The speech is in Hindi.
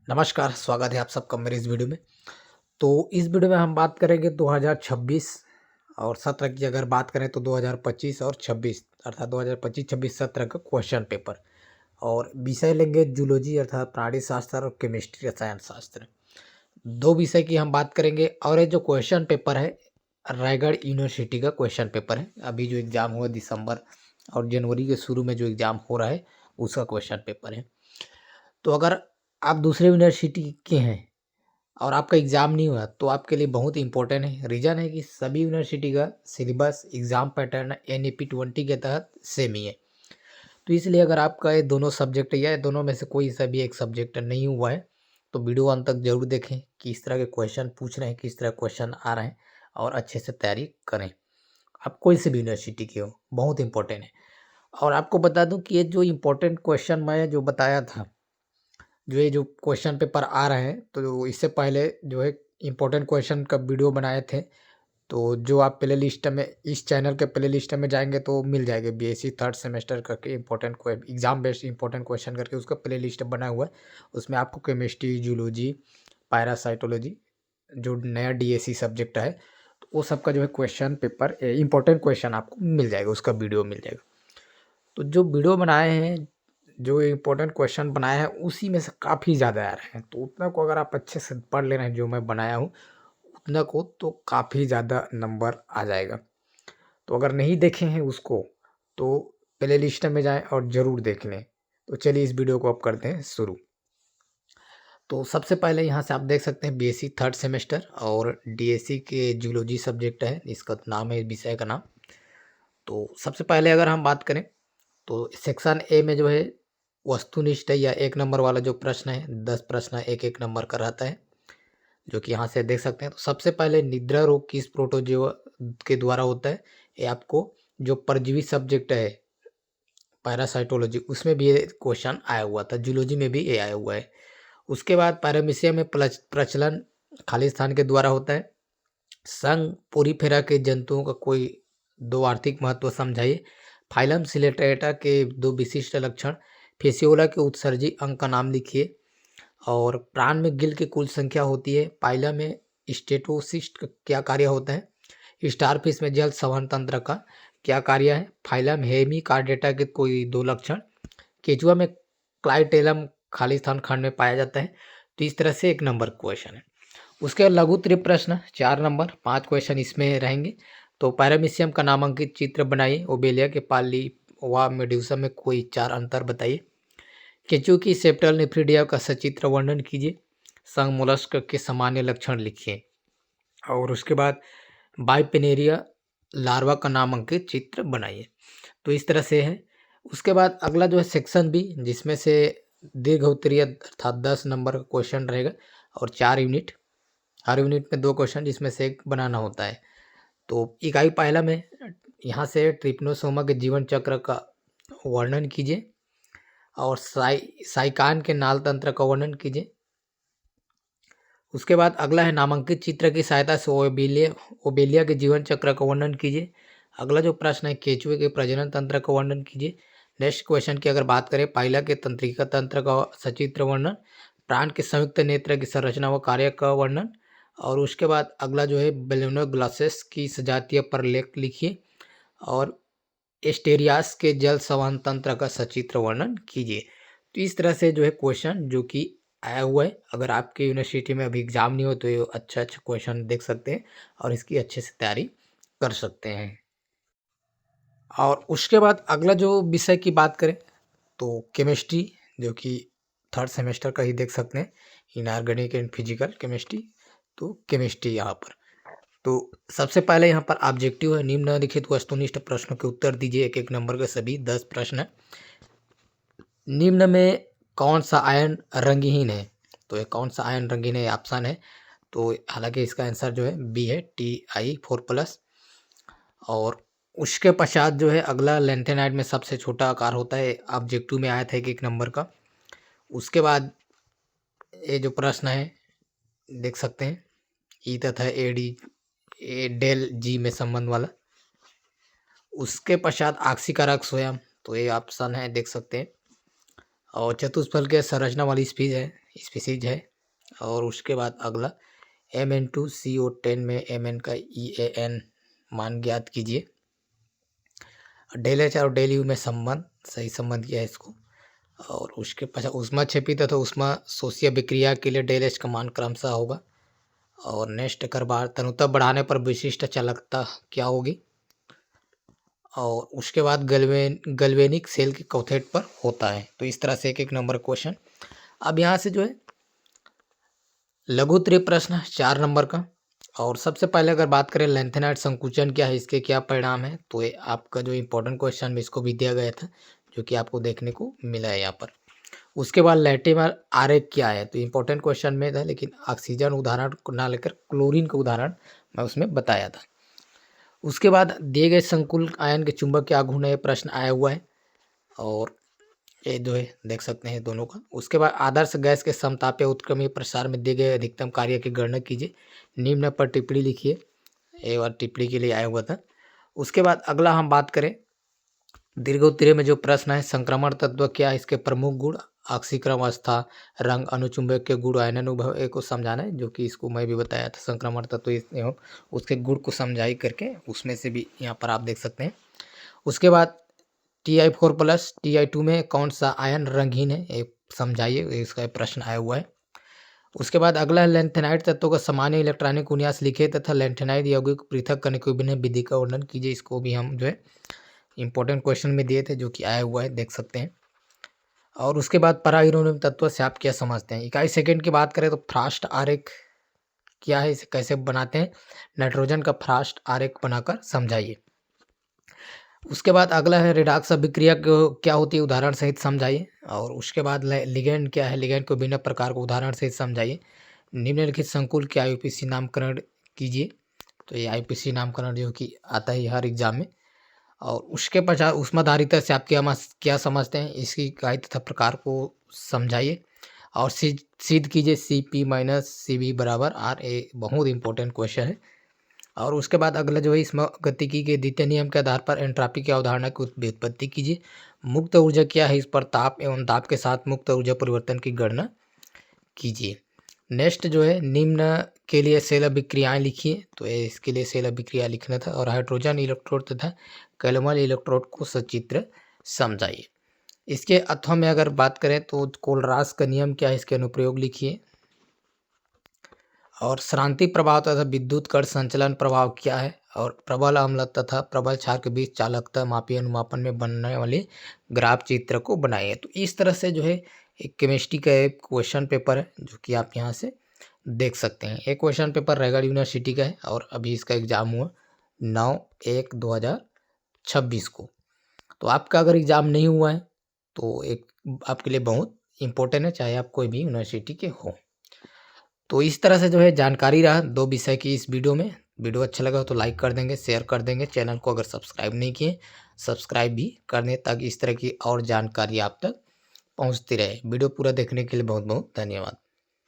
नमस्कार, स्वागत है आप सबका मेरे इस वीडियो में। तो इस वीडियो में हम बात करेंगे 2026 और सत्र की। अगर बात करें तो 2025 और 26 अर्थात 2025-26 सत्र का क्वेश्चन पेपर। और विषय लेंगे जूलॉजी अर्थात प्राणी शास्त्र और केमिस्ट्री रसायन शास्त्र। दो विषय की हम बात करेंगे। और ये जो क्वेश्चन पेपर है रायगढ़ यूनिवर्सिटी का क्वेश्चन पेपर है। अभी जो एग्ज़ाम हुआ दिसंबर और जनवरी के शुरू में जो एग्ज़ाम हो रहा है उसका क्वेश्चन पेपर है। तो अगर आप दूसरे यूनिवर्सिटी के हैं और आपका एग्ज़ाम नहीं हुआ तो आपके लिए बहुत इंपॉर्टेंट है। रीज़न है कि सभी यूनिवर्सिटी का सिलेबस एग्ज़ाम पैटर्न NEP 20 के तहत सेम ही है। तो इसलिए अगर आपका ये दोनों सब्जेक्ट या दोनों में से कोई सा भी एक सब्जेक्ट नहीं हुआ है तो वीडियो अंत तक ज़रूर देखें कि इस तरह के क्वेश्चन पूछ रहे हैं, किस तरह क्वेश्चन आ रहे हैं, और अच्छे से तैयारी करें। आप कोई से भी यूनिवर्सिटी के हो, बहुत इंपॉर्टेंट है। और आपको बता दूं कि ये जो इम्पोर्टेंट क्वेश्चन मैं जो बताया था, जो ये जो क्वेश्चन पेपर आ रहे हैं, तो इससे पहले जो है इम्पोर्टेंट क्वेश्चन का वीडियो बनाए थे। तो जो आप प्ले लिस्ट में इस चैनल के प्ले लिस्ट में जाएंगे तो मिल जाएगा। BSc थर्ड सेमेस्टर करके important exam based important question करके उसका प्ले लिस्ट बना हुआ है। उसमें आपको केमिस्ट्री, जूलॉजी, पैरासाइटोलॉजी जो नया DSC सब्जेक्ट है तो वो सबका जो है क्वेश्चन पेपर इम्पोर्टेंट क्वेश्चन आपको मिल जाएगा, उसका वीडियो मिल जाएगा। तो जो वीडियो बनाए हैं, जो इम्पोर्टेंट क्वेश्चन बनाए हैं उसी में से काफ़ी ज़्यादा आ रहे हैं। तो उतना को अगर आप अच्छे से पढ़ ले रहे हैं जो मैं बनाया हूँ उतना को, तो काफ़ी ज़्यादा नंबर आ जाएगा। तो अगर नहीं देखे हैं उसको तो प्ले लिस्ट में जाएं और ज़रूर देख लें। तो चलिए इस वीडियो को अब करते हैं शुरू। तो सबसे पहले यहाँ से आप देख सकते हैं BSc थर्ड सेमेस्टर और DSC के जूलॉजी सब्जेक्ट है, इसका नाम है विषय का नाम। तो सबसे पहले अगर हम बात करें तो सेक्शन A में जो है वस्तुनिष्ठ या 1 नंबर वाला जो प्रश्न है, 10 प्रश्न 1-1 नंबर का रहता है, जो कि यहाँ से देख सकते हैं। तो सबसे पहले निद्रा रोग किस प्रोटोजोआ के द्वारा होता है, ये आपको जो परजीवी सब्जेक्ट है पैरासाइटोलॉजी उसमें भी ये क्वेश्चन आया हुआ था, जूलॉजी में भी ये आया हुआ है। उसके बाद पैरामीशिया में प्रचलन खालिस्तान के द्वारा होता है। संघ पोरीफेरा के जंतुओं का कोई दो आर्थिक महत्व समझाइए। फाइलम सिलेटेटा के दो विशिष्ट लक्षण। फेसियोला के उत्सर्जी अंग का नाम लिखिए। और प्राण में गिल की कुल संख्या होती है। पाइला में स्टेटोसिस्ट का क्या कार्य होता है। स्टारफिश में जल संवहन तंत्र का क्या कार्य है। फाइलम हेमी कार्डेटा के कोई दो लक्षण। केचुआ में क्लाइटेलम खालिस्तान खंड में पाया जाता है। तो इस तरह से 1 नंबर क्वेश्चन है। उसके बाद लघु त्रिप प्रश्न 4 नंबर, 5 क्वेश्चन इसमें रहेंगे। तो पैरामीशियम का नामांकित चित्र बनाइए। ओबेलिया के पाली व मेड्यूसा में कोई 4 अंतर बताइए। केंचुआ की सेप्टल नेफ्रिडिया का सचित्र वर्णन कीजिए। संघ मोलस्क के सामान्य लक्षण लिखिए। और उसके बाद बाइपेनेरिया लार्वा का नामांकित चित्र बनाइए। तो इस तरह से है। उसके बाद अगला जो है सेक्शन B, जिसमें से दीर्घ उत्तरीय अर्थात 10 नंबर का क्वेश्चन रहेगा और 4 यूनिट, हर यूनिट में 2 क्वेश्चन जिसमें से एक बनाना होता है। तो इकाई पहला में यहाँ से ट्रिप्नोसोमा के जीवन चक्र का वर्णन कीजिए और साइकान के नाल तंत्र का वर्णन कीजिए। उसके बाद अगला है नामांकित चित्र की सहायता से ओबेलिया के जीवन चक्र का वर्णन कीजिए। अगला जो प्रश्न है केचुए के प्रजनन तंत्र का वर्णन कीजिए। नेक्स्ट क्वेश्चन की अगर बात करें पाइला के तंत्रिका तंत्र का सचित्र वर्णन। प्राण के संयुक्त नेत्र की संरचना व कार्य का वर्णन। और उसके बाद अगला जो है बेलेनो ग्लासेस की सजातीय पर लेख लिखिए और एस्टेरियास के जल संवहन तंत्र का सचित्र वर्णन कीजिए। तो इस तरह से जो है क्वेश्चन जो कि आया हुआ है। अगर आपके यूनिवर्सिटी में अभी एग्ज़ाम नहीं हो तो ये अच्छा क्वेश्चन देख सकते हैं और इसकी अच्छे से तैयारी कर सकते हैं। और उसके बाद अगला जो विषय की बात करें तो केमिस्ट्री, जो कि थर्ड सेमेस्टर का ही देख सकते हैं, इनऑर्गेनिक एंड फिजिकल केमिस्ट्री। तो केमिस्ट्री यहाँ पर तो सबसे पहले यहाँ पर ऑब्जेक्टिव है निम्नलिखित वस्तुनिष्ठ प्रश्नों के उत्तर दीजिए। 1-1 नंबर के सभी 10 प्रश्न है। निम्न में कौन सा आयन रंगहीन है। तो ये कौन सा आयन रंगहीन है ऑप्शन है। तो हालांकि इसका आंसर जो है B है, Ti4+। और उसके पश्चात जो है अगला लेंथेनाइड में सबसे छोटा आकार होता है। ऑब्जेक्टिव में आया था 1-1 नंबर का। उसके बाद ये जो प्रश्न है देख सकते हैं ई तथा डेल जी में संबंध वाला। उसके पश्चात आक्सीकारक स्वयं, तो ये ऑप्शन है देख सकते हैं। और चतुष्फल के संरचना वाली स्पीच है, स्पीसीज है। और उसके बाद अगला Mn2CO10 में Mn का EAN मान ज्ञात कीजिए। डेल एच और डेल यू में संबंध, सही संबंध किया है इसको। और उसके पश्चात ऊष्मा क्षेपी तथा ऊष्मा शोषीय विक्रिया के लिए डेल एच का मान क्रमशः होगा। और नेक्स्ट कर बार तनुता बढ़ाने पर विशिष्ट चालकता क्या होगी। और उसके बाद गल्वेनिक सेल के कौथेट पर होता है। तो इस तरह से एक एक नंबर क्वेश्चन। अब यहाँ से जो है लघु उत्तरीय प्रश्न 4 नंबर का। और सबसे पहले अगर बात करें लेंथेनाइट संकुचन क्या है, इसके क्या परिणाम है, तो ये आपका जो इम्पोर्टेंट क्वेश्चन में इसको भी दिया गया था, जो कि आपको देखने को मिला है यहाँ पर। उसके बाद लैटिमर आरेख क्या है, तो इम्पोर्टेंट क्वेश्चन में था, लेकिन ऑक्सीजन उदाहरण को ना लेकर क्लोरीन का उदाहरण मैं उसमें बताया था। उसके बाद दिए गए संकुल आयन के चुंबक क्या गुण है, प्रश्न आया हुआ है। और ये जो है देख सकते हैं दोनों का। उसके बाद आदर्श गैस के समतापीय उत्क्रमणीय प्रसार में दिए गए अधिकतम कार्य की गणना कीजिए, निम्न पर टिप्पणी लिखिए। ये बार टिप्पणी के लिए आया हुआ था। उसके बाद अगला हम बात करें दीर्घोत्तरीय में जो प्रश्न है, संक्रमण तत्व क्या है, इसके प्रमुख गुण, ऑक्सीक्रम अवस्था, रंग, अनुचुंबक के गुण, आयन अनुभव को समझाना है, जो कि इसको मैं भी बताया था। संक्रमण तत्व एवं उसके गुण को समझाई करके उसमें से भी यहाँ पर आप देख सकते हैं। उसके बाद Ti4+ Ti2 में कौन सा आयन रंगहीन है, ये समझाइए, इसका प्रश्न आया हुआ है। उसके बाद अगला लेंथेनाइट तत्वों का सामान्य इलेक्ट्रॉनिक विन्यास लिखे तथा लेंथेनाइट यौगिक को पृथक करने की विभिन्न विधि का वर्णन कीजिए। इसको भी हम जो है इंपॉर्टेंट क्वेश्चन में दिए थे, जो कि आया हुआ है, देख सकते हैं। और उसके बाद पराइरोनियम तत्व से आप क्या समझते हैं। इकाई सेकेंड की बात करें तो फ्रास्ट आरेख क्या है, इसे कैसे बनाते हैं, नाइट्रोजन का फ्रास्ट आरेख बनाकर समझाइए। उसके बाद अगला है रिडॉक्स अभिक्रिया क्या होती है, उदाहरण सहित समझाइए। और उसके बाद लिगेंड क्या है, लिगेंड को भिन्न प्रकार को उदाहरण सहित समझाइए। निम्नलिखित संकुल के IUPAC नामकरण कीजिए। तो ये IUPAC नामकरण जो कि आता है हर एग्जाम में। और उसके पश्चात ऊष्माधारिता से आप क्या समझते हैं, इसकी इकाई तथा प्रकार को समझाइए। और सिद्ध कीजिए CP - CB = R। ये बहुत इंपॉर्टेंट क्वेश्चन है। और उसके बाद अगला जो है इसमें गतिकी के द्वितीय नियम के आधार पर एंट्रॉपी की अवधारणा की व्युत्पत्ति कीजिए। मुक्त ऊर्जा क्या है, इस पर ताप एवं दाब के साथ मुक्त ऊर्जा परिवर्तन की गणना कीजिए। नेक्स्ट जो है निम्न के लिए सेल अभिक्रियाएं लिखिए। तो इसके लिए सेल अभिक्रिया लिखना था। और हाइड्रोजन इलेक्ट्रोड तथा कैल्मल इलेक्ट्रोड को सचित्र समझाइए। इसके अथवा में अगर बात करें तो कोलरास का नियम क्या है, इसके अनुप्रयोग लिखिए। और श्रांति प्रभाव तथा विद्युत कण संचलन प्रभाव क्या है, और प्रबल अम्ल तथा प्रबल क्षार के बीच चालकता मापी अनुमापन में बनने वाले ग्राफ चित्र को बनाइए। तो इस तरह से जो है एक केमिस्ट्री का एक क्वेश्चन पेपर है, जो कि आप यहाँ से देख सकते हैं। एक क्वेश्चन पेपर रायगढ़ यूनिवर्सिटी का है, और अभी इसका एग्जाम हुआ 9/1/2026 को। तो आपका अगर एग्जाम नहीं हुआ है तो एक आपके लिए बहुत इम्पोर्टेंट है, चाहे आप कोई भी यूनिवर्सिटी के हो। तो इस तरह से जो है जानकारी रहा 2 विषय की इस वीडियो में। वीडियो अच्छा लगा तो लाइक कर देंगे, शेयर कर देंगे। चैनल को अगर सब्सक्राइब नहीं किए सब्सक्राइब भी कर दें, ताकि इस तरह की और जानकारी आप तक पहुंचती रहे। वीडियो पूरा देखने के लिए बहुत बहुत धन्यवाद।